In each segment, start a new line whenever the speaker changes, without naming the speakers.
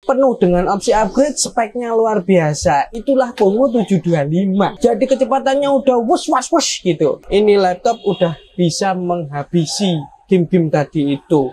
penuh dengan opsi upgrade, speknya luar biasa. Itulah Pongo 725. Jadi kecepatannya udah wush gitu. Ini laptop udah bisa menghabisi game-game tadi itu.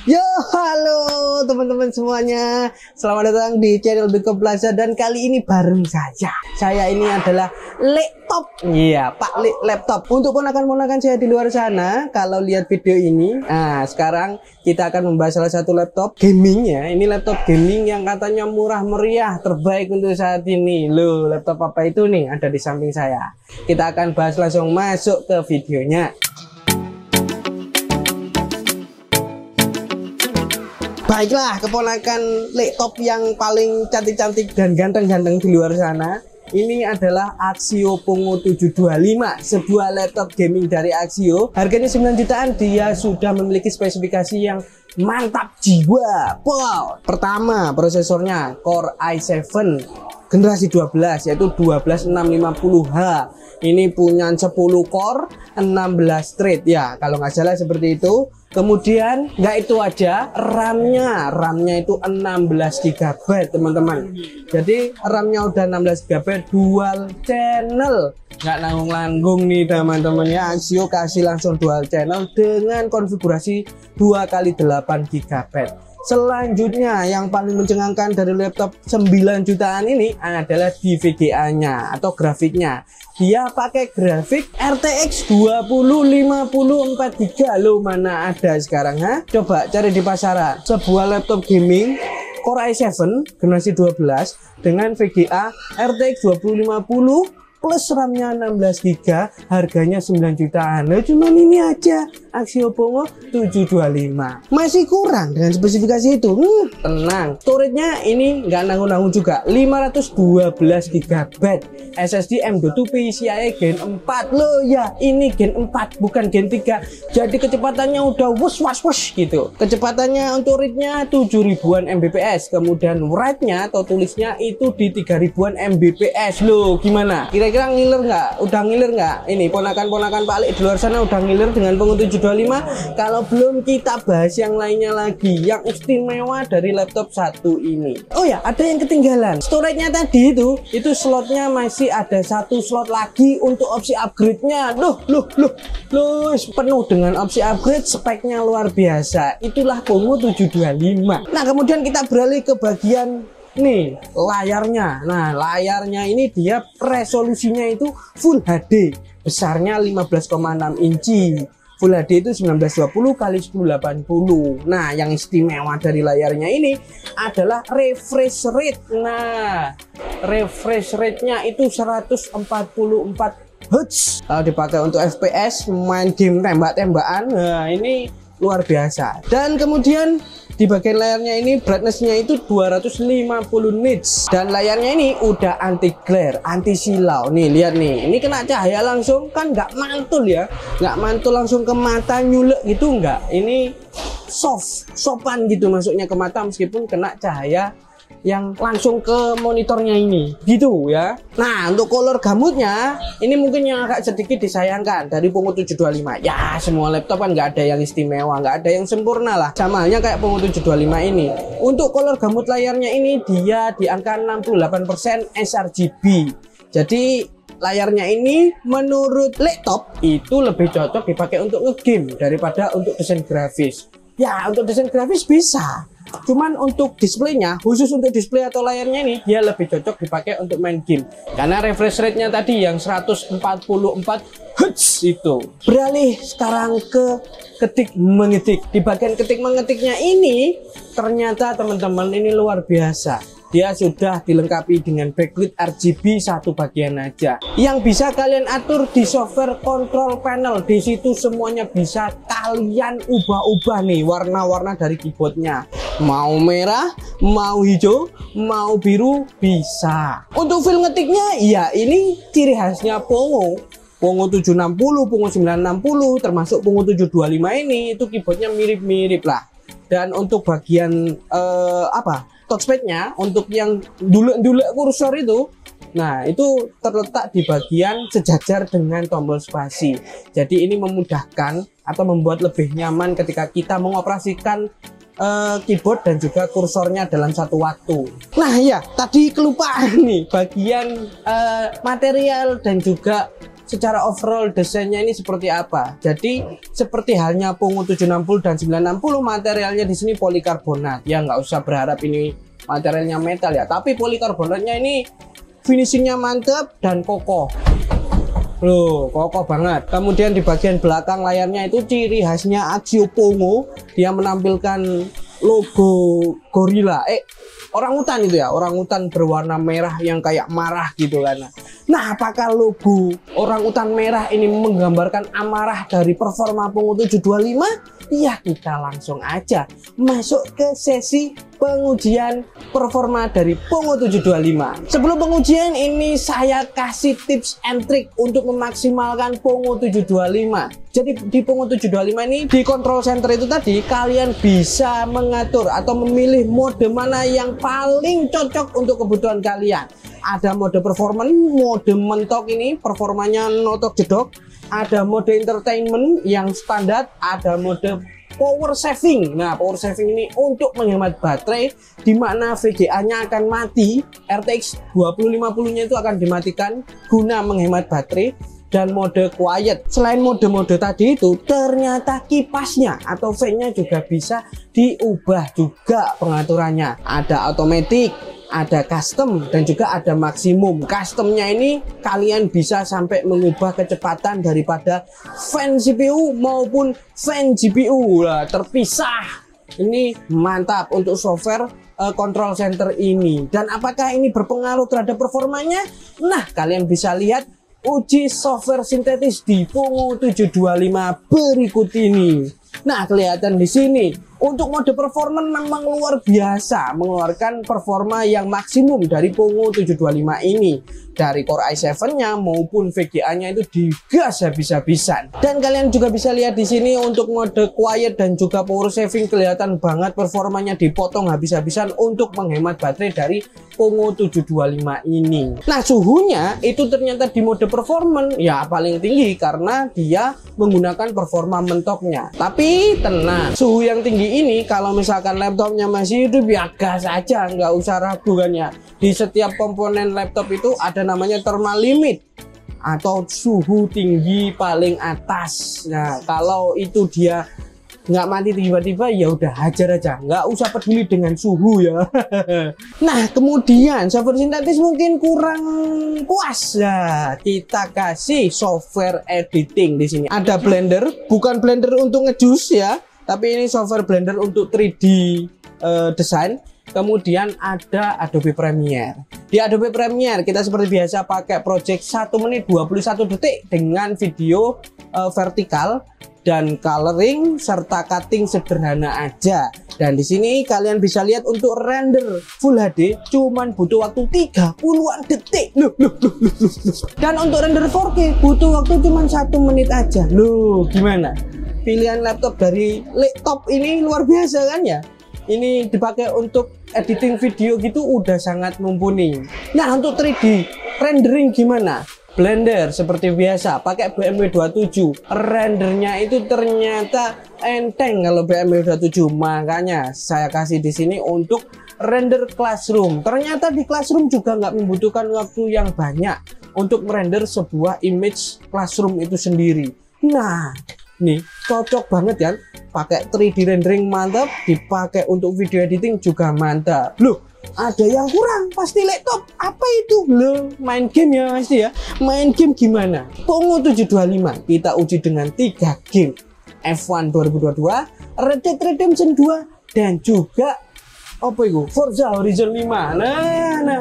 Yo, halo teman-teman semuanya. Selamat datang di channel Beko Plaza, dan kali ini bareng saya ini adalah laptop. Iya, Pak Laptop. Untuk ponakan-ponakan saya di luar sana, kalau lihat video ini, nah sekarang kita akan membahas salah satu laptop gaming ya. Ini laptop gaming yang katanya murah meriah, terbaik untuk saat ini. Loh, laptop apa itu nih? Ada di samping saya. Kita akan bahas, langsung masuk ke videonya. Baiklah, keponakan laptop yang paling cantik-cantik dan ganteng-ganteng di luar sana. Ini adalah Axio Pongo 725, sebuah laptop gaming dari Axio. Harganya 9 jutaan, dia sudah memiliki spesifikasi yang mantap jiwa. Wow. Pertama, prosesornya Core i7 generasi 12, yaitu 12650H. Ini punya 10 core, 16 thread ya, kalau nggak salah seperti itu. Kemudian nggak itu aja, RAM-nya itu 16 GB teman-teman. Jadi RAM-nya udah 16 GB, dual channel, nggak nanggung-nanggung nih teman-teman ya. Axio kasih langsung dual channel dengan konfigurasi 2x8 GB. Selanjutnya yang paling mencengangkan dari laptop 9 jutaan ini adalah di VGA-nya atau grafiknya. Dia pakai grafik RTX 2050 Loh, mana ada sekarang ha? Coba cari di pasaran. Sebuah laptop gaming Core i7 generasi 12 dengan VGA RTX 2050 plus RAM-nya 16 GB, harganya 9 jutaan. Nah, cuman ini aja Axio Pongo 725. Masih kurang dengan spesifikasi itu. Tenang. Storage-nya ini nggak nanggung-nanggung juga. 512 GB. SSD M.2 PCIe Gen 4. Loh ya, ini Gen 4 bukan Gen 3. Jadi kecepatannya udah wush gitu. Kecepatannya untuk read-nya 7000-an Mbps. Kemudian write-nya atau tulisnya itu di 3000-an Mbps. Loh, gimana? Kira-kira ngiler nggak? Udah ngiler nggak? Ini ponakan-ponakan Pak Alik di luar sana udah ngiler dengan Pongo 725? Kalau belum, kita bahas yang lainnya lagi, yang istimewa dari laptop satu ini. Oh ya, ada yang ketinggalan. Storage-nya tadi itu slotnya masih ada satu slot lagi untuk opsi upgrade-nya. Loh, penuh dengan opsi upgrade, speknya luar biasa. Itulah Pongo 725. Nah, kemudian kita beralih ke bagian nih layarnya. Nah, layarnya ini dia resolusinya itu Full HD, besarnya 15,6 inci. Full HD itu 1920 x 1080. Nah, yang istimewa dari layarnya ini adalah refresh rate. Nah, refresh rate-nya itu 144 Hz. Kalau dipakai untuk FPS, main game tembak-tembakan, nah ini luar biasa. Dan kemudian di bagian layarnya ini brightness-nya itu 250 nits, dan layarnya ini udah anti glare, anti silau. Nih lihat nih, ini kena cahaya langsung kan nggak mantul ya, nggak mantul langsung ke mata nyulek gitu, nggak. Ini sopan gitu masuknya ke mata meskipun kena cahaya yang langsung ke monitornya ini gitu ya. Nah, untuk color gamutnya ini mungkin yang agak sedikit disayangkan dari Pongo 725 ya. Semua laptop kan nggak ada yang istimewa, nggak ada yang sempurna lah, sama halnya kayak Pongo 725 ini. Untuk color gamut layarnya ini dia di angka 68% sRGB. Jadi layarnya ini menurut laptop itu lebih cocok dipakai untuk ngegame daripada untuk desain grafis. Ya, untuk desain grafis bisa, cuman untuk displaynya, khusus untuk display atau layarnya ini, dia lebih cocok dipakai untuk main game karena refresh rate-nya tadi yang 144 Hz itu. Beralih sekarang ke ketik mengetik. Di bagian ketik mengetiknya ini ternyata teman-teman ini luar biasa. Dia sudah dilengkapi dengan backlit RGB satu bagian aja, yang bisa kalian atur di software control panel. Di situ semuanya bisa kalian ubah-ubah nih warna-warna dari keyboardnya. Mau merah, mau hijau, mau biru bisa. Untuk feel ngetiknya ya ini ciri khasnya Pongo 760, Pongo 960, termasuk Pongo 725 ini itu keyboardnya mirip-mirip lah. Dan untuk bagian touchpadnya, untuk yang dulek kursor itu, nah itu terletak di bagian sejajar dengan tombol spasi. Jadi ini memudahkan atau membuat lebih nyaman ketika kita mengoperasikan keyboard dan juga kursornya dalam satu waktu. Nah ya, tadi kelupaan nih bagian material dan juga secara overall desainnya ini seperti apa. Jadi seperti halnya Pongo 760 dan 960, materialnya di sini polikarbonat. Ya nggak usah berharap ini materialnya metal ya, tapi polikarbonatnya ini finishingnya mantap dan kokoh. Loh, kokoh banget. Kemudian di bagian belakang layarnya itu ciri khasnya Axio Pongo, dia menampilkan logo gorila, orangutan itu ya, orangutan berwarna merah yang kayak marah gitu kan. Nah, apakah logo orangutan merah ini menggambarkan amarah dari performa Pongo 725? Ya, kita langsung aja masuk ke sesi pengujian performa dari Pongo 725. Sebelum pengujian ini saya kasih tips and trick untuk memaksimalkan Pongo 725. Jadi di Pongo 725 ini di control center itu tadi kalian bisa mengatur atau memilih mode mana yang paling cocok untuk kebutuhan kalian. Ada mode performance, mode mentok ini performanya notok jedok. Ada mode entertainment yang standar, ada mode power saving. Nah, power saving ini untuk menghemat baterai, di mana VGA-nya akan mati, RTX 2050-nya itu akan dimatikan guna menghemat baterai. Dan mode quiet, selain mode-mode tadi itu, ternyata kipasnya atau fan-nya juga bisa diubah juga pengaturannya. Ada automatic, ada custom, dan juga ada maksimum. Customnya ini kalian bisa sampai mengubah kecepatan daripada fan CPU maupun fan GPU lah, terpisah. Ini mantap untuk software control center ini. Dan apakah ini berpengaruh terhadap performanya? Nah, kalian bisa lihat uji software sintetis di Pongo 725 berikut ini. Nah, kelihatan di sini untuk mode performance memang luar biasa, mengeluarkan performa yang maksimum dari Pongo 725 ini. Dari Core i7-nya maupun VGA-nya itu digas habis-habisan. Dan kalian juga bisa lihat di sini untuk mode quiet dan juga power saving kelihatan banget performanya dipotong habis-habisan untuk menghemat baterai dari Pongo 725 ini. Nah, suhunya itu ternyata di mode performance ya paling tinggi karena dia menggunakan performa mentoknya. Tapi tenang, suhu yang tinggi ini kalau misalkan laptopnya masih hidup ya gas aja, nggak usah ragu kan ya. Di setiap komponen laptop itu ada namanya thermal limit atau suhu tinggi paling atas. Nah, kalau itu dia nggak mati tiba-tiba ya udah hajar aja, nggak usah peduli dengan suhu ya. Nah, kemudian software sintetis mungkin kurang puas ya, kita kasih software editing. Di sini ada Blender, bukan Blender untuk ngejus ya, tapi ini software Blender untuk 3D desain. Kemudian ada Adobe Premiere. Di Adobe Premiere kita seperti biasa pakai project 1 menit 21 detik dengan video vertikal dan coloring serta cutting sederhana aja. Dan di sini kalian bisa lihat untuk render Full HD cuman butuh waktu 30-an detik. Loh. Dan untuk render 4K butuh waktu cuman 1 menit aja. Loh, gimana? Pilihan laptop dari laptop ini luar biasa kan ya? Ini dipakai untuk editing video gitu udah sangat mumpuni. Nah, untuk 3D rendering gimana? Blender seperti biasa pakai BMW 27. Rendernya itu ternyata enteng kalau BMW 27. Makanya saya kasih di sini untuk render Classroom. Ternyata di Classroom juga nggak membutuhkan waktu yang banyak untuk merender sebuah image Classroom itu sendiri. Nah, nih cocok banget ya, pakai 3D rendering mantap, dipakai untuk video editing juga mantap. Loh, ada yang kurang pasti laptop. Apa itu? Loh, main game ya pasti ya. Main game gimana? Pongo 725 kita uji dengan 3 game, F1 2022, Red Dead Redemption 2, dan juga apa itu? Forza Horizon 5. Nah,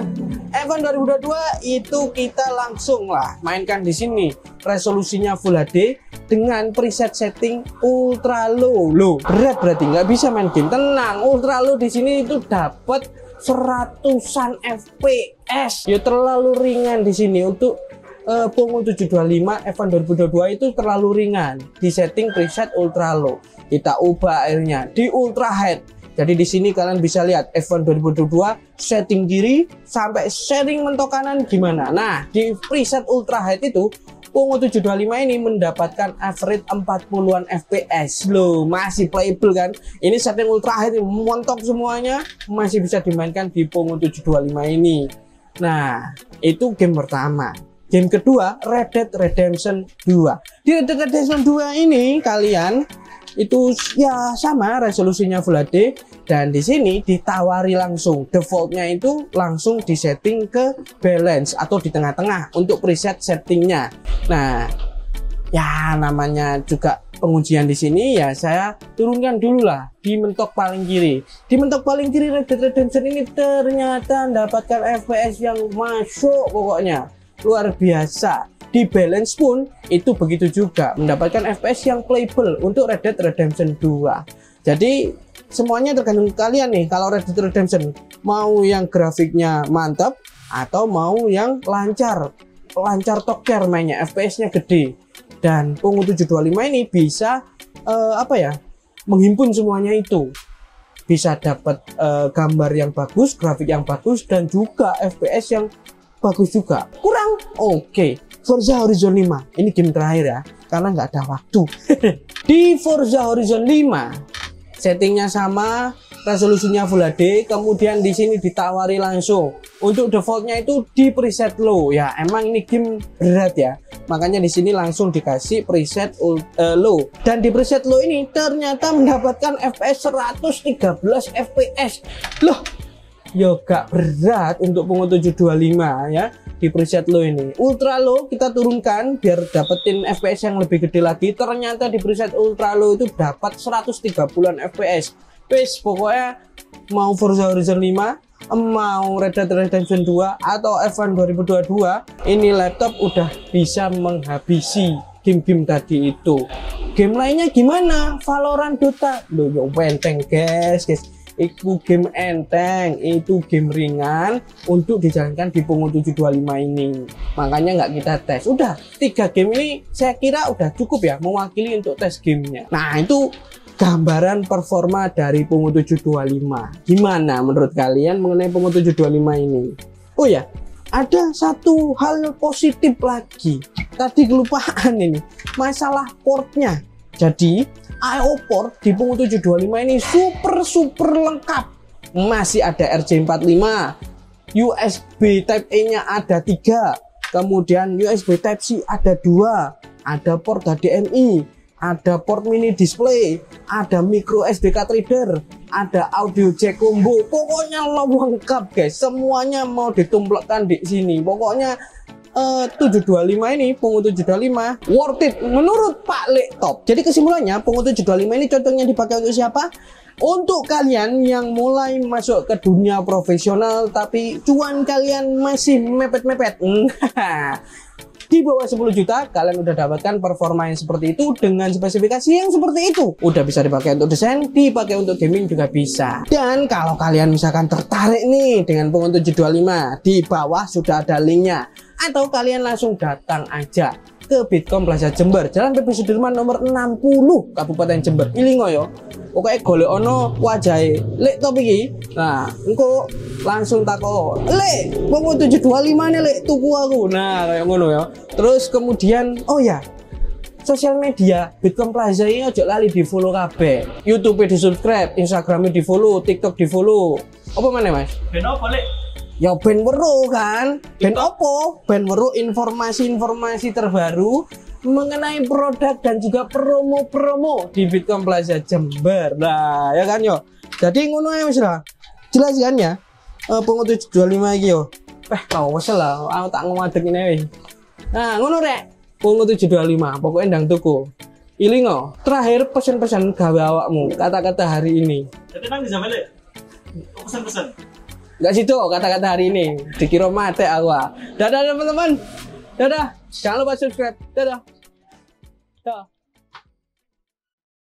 F1 2022 itu kita langsung lah mainkan di sini. Resolusinya Full HD dengan preset setting ultra low. Low berat berarti nggak bisa main game. Tenang, ultra low di sini itu dapat 100-an FPS. Ya terlalu ringan di sini untuk Pongo 725 F1 2022 itu terlalu ringan. Di setting preset ultra low. Kita ubah akhirnya di ultra high. Jadi di sini kalian bisa lihat F1 2022 setting kiri sampai setting mentok kanan gimana. Nah, di preset ultra high itu Pongo 725 ini mendapatkan average 40-an FPS loh, masih playable kan. Ini setting ultra high, montok semuanya, masih bisa dimainkan di Pongo 725 ini. Nah, itu game pertama. Game kedua, Red Dead Redemption 2. Di Red Dead Redemption 2 ini kalian itu ya sama resolusinya Full HD, dan di sini ditawari langsung defaultnya itu langsung disetting ke balance atau di tengah-tengah untuk preset settingnya. Nah, ya namanya juga pengujian di sini ya, saya turunkan dulu lah di mentok paling kiri. Di mentok paling kiri Red Dead Redemption ini ternyata mendapatkan FPS yang masuk, pokoknya luar biasa. Di balance pun itu begitu juga, mendapatkan FPS yang playable untuk Red Dead Redemption 2. Jadi semuanya tergantung kalian nih, kalau Red Dead Redemption mau yang grafiknya mantap atau mau yang lancar toker mainnya, FPS-nya gede. Dan Pongo 725 ini bisa menghimpun semuanya itu. Bisa dapat gambar yang bagus, grafik yang bagus, dan juga FPS yang bagus juga. Kurang oke. Forza Horizon 5 ini game terakhir ya, karena nggak ada waktu. Di Forza Horizon 5 settingnya sama, resolusinya Full HD, kemudian di sini ditawari langsung untuk defaultnya itu di preset low. Ya emang ini game berat ya, makanya di sini langsung dikasih preset low. Dan di preset low ini ternyata mendapatkan FPS 113 FPS loh. Yo gak berat untuk Pongo 725 ya. Di preset low ini ultra low kita turunkan biar dapetin FPS yang lebih gede lagi. Ternyata di preset ultra low itu dapat 130-an FPS. Pokoknya mau Forza Horizon 5, mau Red Dead Redemption 2 atau F1 2022, ini laptop udah bisa menghabisi game-game tadi itu. Game lainnya gimana? Valorant, Dota, loh yo benteng guys. Itu game enteng, itu game ringan untuk dijalankan di Pongo 725 ini. Makanya nggak kita tes. Udah 3 game ini saya kira udah cukup ya mewakili untuk tes gamenya. Nah itu gambaran performa dari Pongo 725. Gimana menurut kalian mengenai Pongo 725 ini? Oh ya, ada satu hal positif lagi. Tadi kelupaan ini, masalah portnya. Jadi I/O port di Pongo 725 ini super lengkap. Masih ada RJ45, USB Type E nya ada 3, kemudian USB Type C ada 2, ada port HDMI, ada port mini display, ada micro SD card reader, ada audio jack combo. Pokoknya lengkap guys, semuanya mau ditumpulkan di sini. Pokoknya 725 ini, Pongo 725 worth it menurut Pak Laptop. Jadi kesimpulannya Pongo 725 ini cocoknya dipakai untuk siapa? Untuk kalian yang mulai masuk ke dunia profesional tapi cuan kalian masih mepet-mepet. Di bawah 10 juta kalian udah dapatkan performa yang seperti itu dengan spesifikasi yang seperti itu. Udah bisa dipakai untuk desain, dipakai untuk gaming juga bisa. Dan kalau kalian misalkan tertarik nih dengan Pongo 725, di bawah sudah ada linknya. Atau kalian langsung datang aja ke Bitkom Plaza Jember, Jalan PP Sudirman nomor 60, Kabupaten Jember. Ilingo yo. Pokoknya golek ono wajahe laptop iki. Nah, engko langsung tako, "Lek, Pongo 725 nih Lek, tuku aku." Nah, kayak ngono ya. Terus kemudian oh ya, sosial media Bitkom Plaza ini ojo lali di follow kabeh. YouTube di subscribe, Instagram di follow, TikTok di follow. Apa mana Mas?
Ben apa Lek?
Ya ben weruh kan. Ben opo? Ben weruh informasi-informasi terbaru mengenai produk dan juga promo-promo di Bitkom Plaza Jember. Nah, ya kan yo. Jadi ngono ae wis lah. Jelas kan ya? Pongo 725 iki yo. Tau wis lah, aku tak ngadeg ngene wis. Nah, ngono rek. Pongo 725, pokoknya ndang tuku. Ilingo, terakhir pesan-pesan gawe awakmu, kata-kata hari ini.
Jadi nang bisa Lek. Pesan-pesan.
Enggak situ kata-kata hari ini. Dikira mate aku. Dadah teman-teman. Dadah. Jangan lupa subscribe. Dadah. Dah.